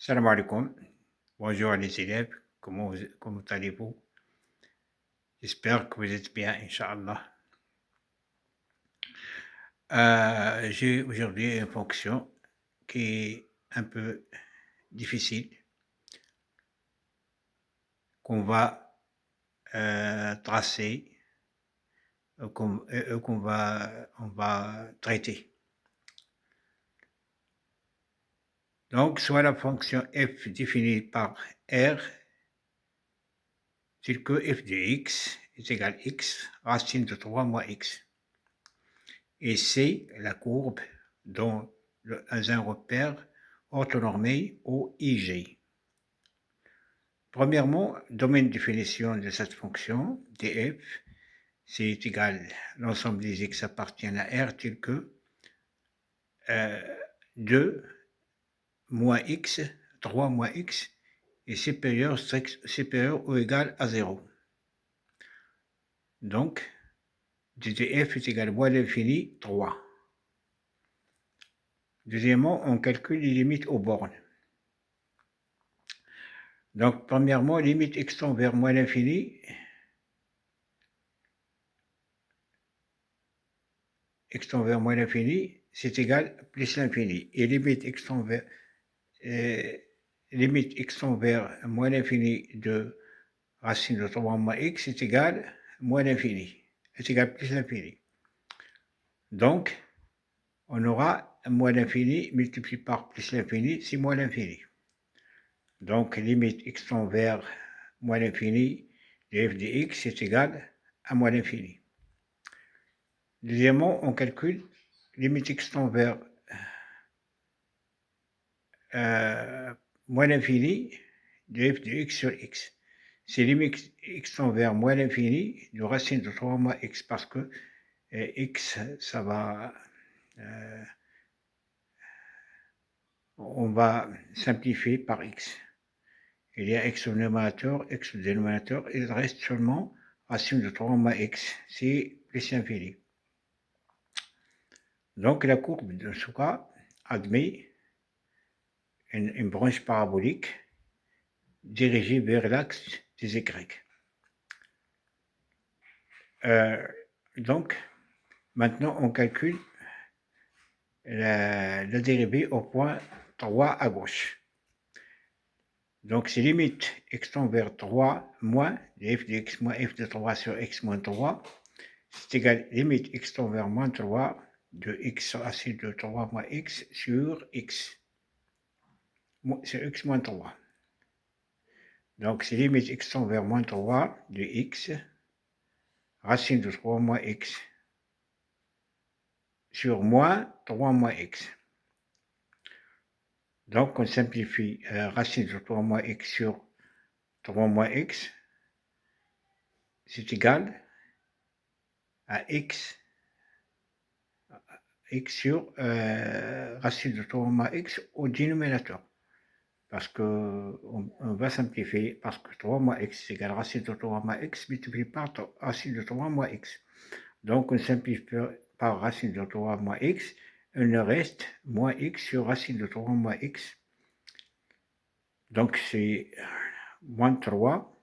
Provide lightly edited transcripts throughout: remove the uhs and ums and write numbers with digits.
Salam alaikum. Bonjour les élèves. Comment allez-vous? J'espère que vous êtes bien, Inch'Allah. J'ai aujourd'hui une fonction qui est un peu difficile, qu'on va tracer, on va traiter. Donc, soit la fonction f définie par r, telle que f de x est égal à x, racine de 3 moins x. Et c'est la courbe dans un repère orthonormé au IG. Premièrement, domaine de définition de cette fonction, df, c'est égal à l'ensemble des x appartiennent à R tel que 2 moins x, 3 moins x est supérieur ou égal à 0. Donc, df est égal à moins l'infini 3. Deuxièmement, on calcule les limites aux bornes. Donc, premièrement, limite x tend vers moins l'infini. X tend vers moins l'infini, c'est égal à plus l'infini. Et limite x tend vers moins l'infini de racine de 3 moins x est égal à moins l'infini. C'est égal à plus l'infini. Donc, on aura moins l'infini multiplié par plus l'infini, c'est moins l'infini. Donc, limite x tend vers moins l'infini de f de x est égal à moins l'infini. Deuxièmement, on calcule limite x tend vers moins l'infini de f de x sur x. C'est limite x tend vers moins l'infini de racine de 3 moins x parce que x, ça va, on va simplifier par x. Il y a x au numérateur, x au dénominateur, il reste seulement racine de 3 moins x, c'est plus l'infini. Donc la courbe de ce cas admet une branche parabolique dirigée vers l'axe des y. Donc, maintenant on calcule la dérivée au point 3 à gauche. Donc, c'est limite x tend vers 3 moins f de x moins f de 3 sur x moins 3. C'est égal à limite x tend vers moins 3 de x racine de 3 moins x sur x. Sur x moins 3. Donc, c'est limite x tend vers moins 3 de x racine de 3 moins x sur moins 3 moins x. Donc, on simplifie racine de 3 moins x sur 3 moins x, c'est égal à x sur racine de 3 moins x au dénominateur. Parce qu'on va simplifier, parce que 3 moins x est égal à racine de 3 moins x multiplié par racine de 3 moins x. Donc, on simplifie par racine de 3 moins x, il nous reste moins x sur racine de 3 moins x. Donc, c'est moins 3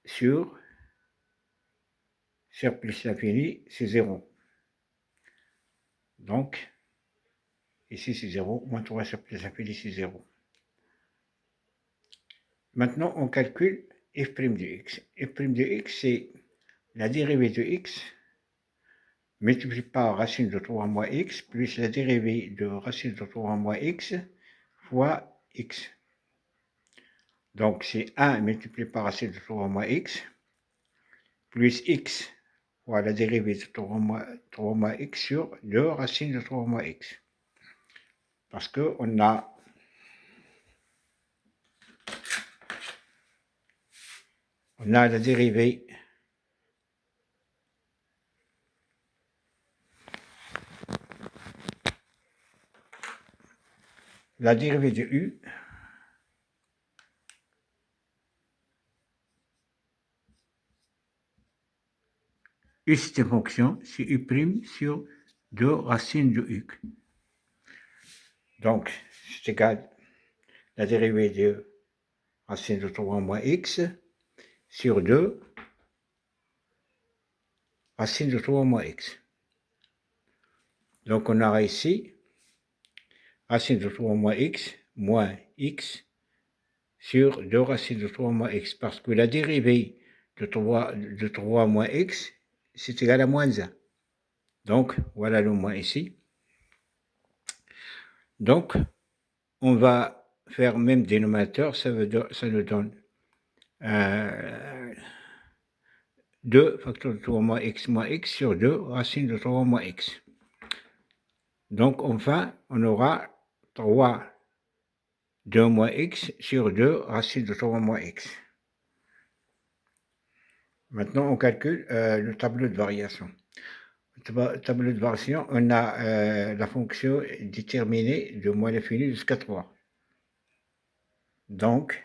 sur plus l'infini, c'est 0. Donc, ici c'est 0, moins 3 sur plus l'infini, c'est 0. Maintenant, on calcule f' de x. f' de x, c'est la dérivée de x multiplié par racine de 3 moins x plus la dérivée de racine de 3 moins x fois x. Donc, c'est 1 multiplié par racine de 3 moins x plus x fois la dérivée de 3 moins x sur 2 racine de 3 moins x. Parce qu'on a la dérivée de u c'est une fonction, c'est u' sur 2 racines de u. Donc, c'est égal la dérivée de racine de 3 moins x sur 2 racine de 3 moins x. Donc on aura ici racine de 3 moins x sur 2 racines de 3 moins x, parce que la dérivée de 3 moins x, c'est égal à moins 1. Donc, voilà le moins ici. Donc, on va faire même dénominateur, ça nous donne 2 facteurs de 3 moins x sur 2 racines de 3 moins x. Donc, enfin, on aura 3 2 moins x sur 2 racines de 3 moins x. Maintenant, on calcule le tableau de variation. Le tableau de variation, on a la fonction déterminée de moins l'infini jusqu'à 3. Donc,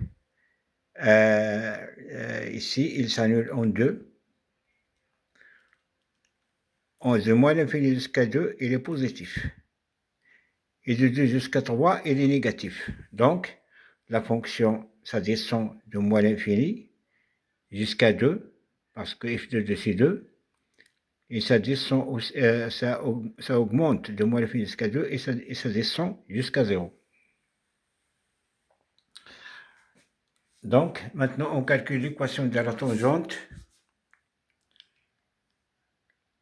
ici, il s'annule en 2. De moins l'infini jusqu'à 2, il est positif. Et de 2 jusqu'à 3, il est négatif. Donc, la fonction, ça descend de moins l'infini jusqu'à 2, parce que f de 2, c'est 2. Et ça descend, ça augmente de moins l'infini jusqu'à 2 et ça descend jusqu'à 0. Donc, maintenant, on calcule l'équation de la tangente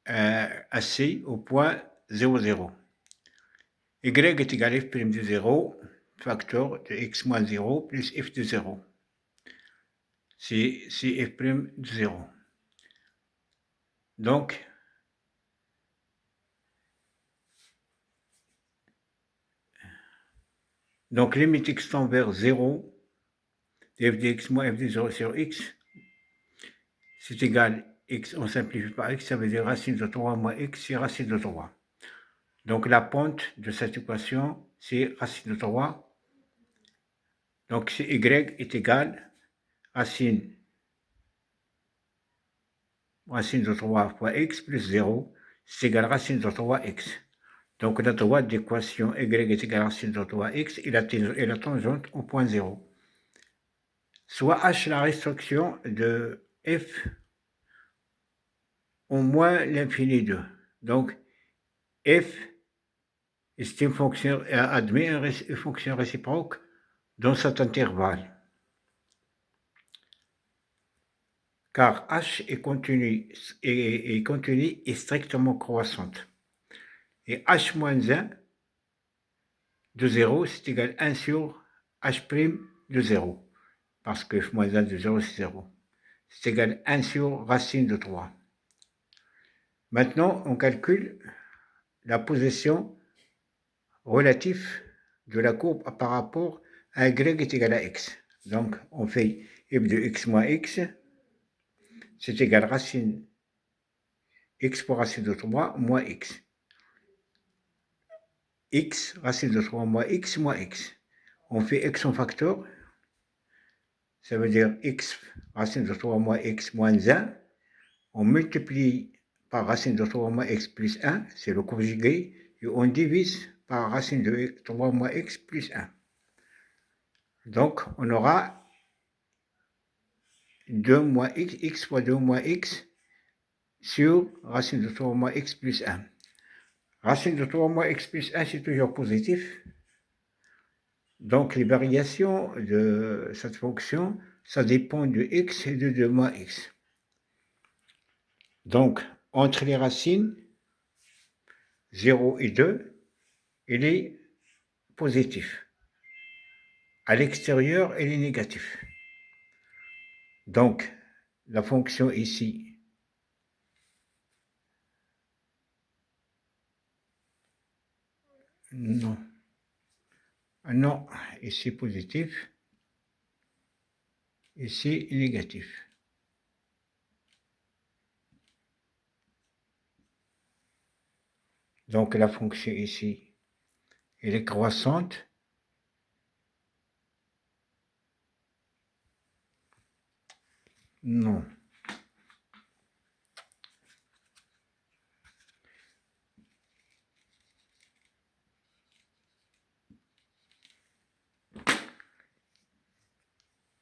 AC au point 0, 0. Y est égal à f' de 0, facteur de x moins 0 plus f de 0. C'est f' de 0. Donc, limite x tend vers 0, f de x moins f de 0 sur x, c'est égal x, on simplifie par x, ça veut dire racine de 3 moins x, c'est racine de 3. Donc, la pente de cette équation, c'est racine de 3. Donc, y est égal racine de 3 fois x plus 0, c'est égal à racine de 3x. Donc, la droite d'équation y est égal à racine de 3x et la tangente au point 0. Soit h la restriction de f au moins l'infini 2. Donc, f est une fonction, admet une fonction réciproque dans cet intervalle. Car h est continu et strictement croissante. Et h moins 1 de 0, c'est égal à 1 sur h' de 0. Parce que f moins 1 de 0, c'est 0. C'est égal à 1 sur racine de 3. Maintenant, on calcule la position relative de la courbe par rapport à y est égal à x. Donc, on fait f de x moins x, c'est égal à racine x pour racine de 3 moins x. X, racine de 3 moins x. On fait x en facteur, ça veut dire x, racine de 3 moins x moins 1. On multiplie par racine de 3 moins x plus 1, c'est le conjugué, et on divise par racine de 3 moins x plus 1. Donc, on aura 2 moins x fois 2 moins x sur racine de 3 moins x plus 1. Racine de 3 moins x plus 1, c'est toujours positif. Donc, les variations de cette fonction, ça dépend de x et de 2 moins x. Donc, entre les racines, 0 et 2, il est positif. À l'extérieur, il est négatif. Donc, la fonction ici, non. Non, ici positif, ici négatif. Donc la fonction ici, elle est croissante. Non.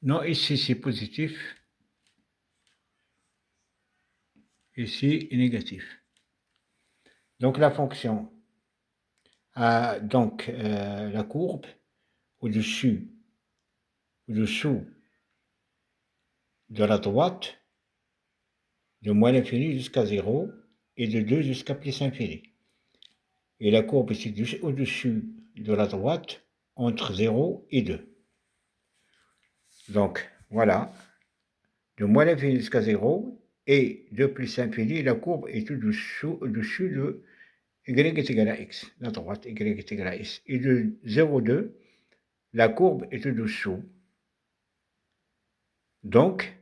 Non, ici c'est positif, ici négatif. Donc la fonction a donc la courbe au-dessous de la droite, de moins l'infini jusqu'à 0 et de 2 jusqu'à plus infini. Et la courbe est au-dessus de la droite entre 0 et 2. Donc voilà, de moins l'infini jusqu'à 0 et de plus infini, la courbe est au-dessus de y est égal à x, la droite y est égal à x. Et de 0,2, la courbe est au-dessous. Donc,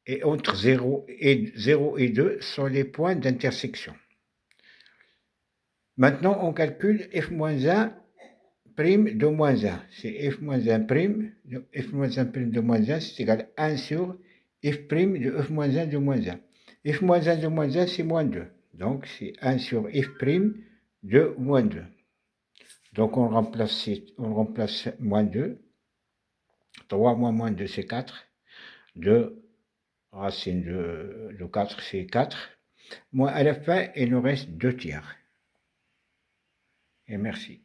et entre 0 et 2 sont les points d'intersection. Maintenant, on calcule f-1 prime de moins 1. C'est f-1 prime, f-1 prime de moins 1, c'est égal à 1 sur f prime de f-1 de moins 1. f-1 de moins 1, c'est moins 2. Donc, c'est 1 sur f prime de moins 2. Donc, on remplace moins 2. 3 moins moins 2, c'est 4. 2 racine de 4, c'est 4. Moi, à la fin, il nous reste 2 tiers. Et merci.